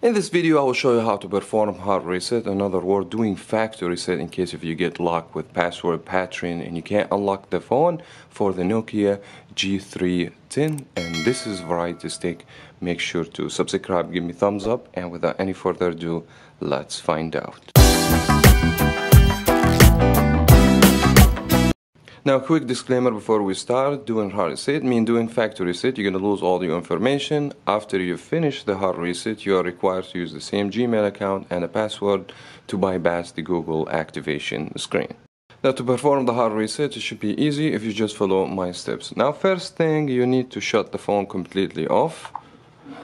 In this video, I will show you how to perform hard reset, in other words, doing factory reset in case if you get locked with password patron and you can't unlock the phone for the Nokia G310. And this is Variety Stick. Make sure to subscribe, give me thumbs up, and without any further ado, let's find out. Now, a quick disclaimer before we start. Doing hard reset means doing factory reset. You're going to lose all your information. After you finish the hard reset, you are required to use the same Gmail account and a password to bypass the Google activation screen. Now, to perform the hard reset, it should be easy if you just follow my steps. Now, first thing, you need to shut the phone completely off.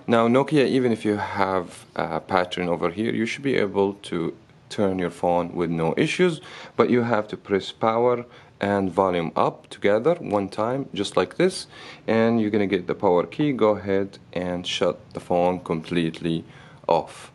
Now, Nokia, even if you have a pattern over here, you should be able to turn your phone with no issues, but you have to press power and volume up together one time, just like this, and you're gonna get the power key. Go ahead and shut the phone completely off.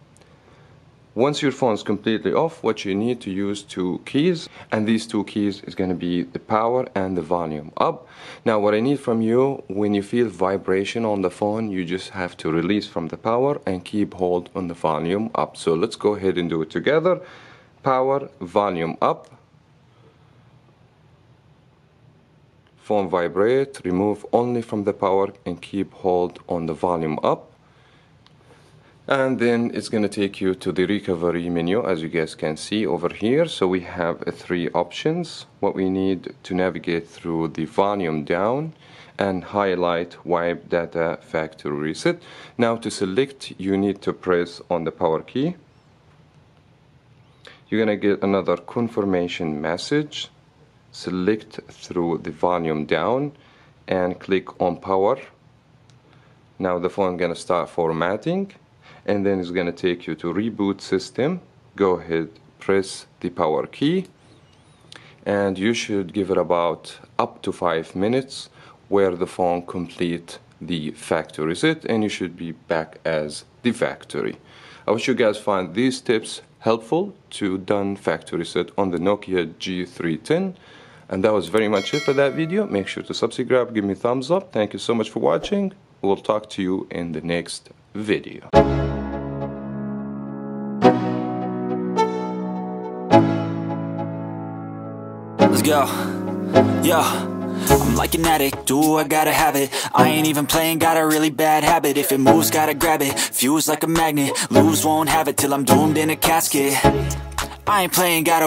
Once your phone is completely off, what you need to use two keys, and these two keys is going to be the power and the volume up. Now, what I need from you, when you feel vibration on the phone, you just have to release from the power and keep hold on the volume up. So let's go ahead and do it together. Power, volume up. Phone vibrate, remove only from the power and keep hold on the volume up. And then it's going to take you to the recovery menu, as you guys can see over here. So we have three options. What we need to navigate through the volume down and highlight wipe data factory reset. Now to select, you need to press on the power key. You're going to get another confirmation message. Select through the volume down and click on power. Now the phone is going to start formatting, and then it's going to take you to reboot system. Go ahead, press the power key, and you should give it about up to 5 minutes where the phone complete the factory reset, and you should be back as the factory. I wish you guys find these tips helpful to done factory reset on the Nokia G310. And that was very much it for that video. Make sure to subscribe, give me a thumbs up. Thank you so much for watching. We'll talk to you in the next video. Let's go. Yo, I'm like an addict, do I gotta have it. I ain't even playing, got a really bad habit. If it moves, gotta grab it, fuse like a magnet. Lose, won't have it till I'm doomed in a casket. I ain't playing, gotta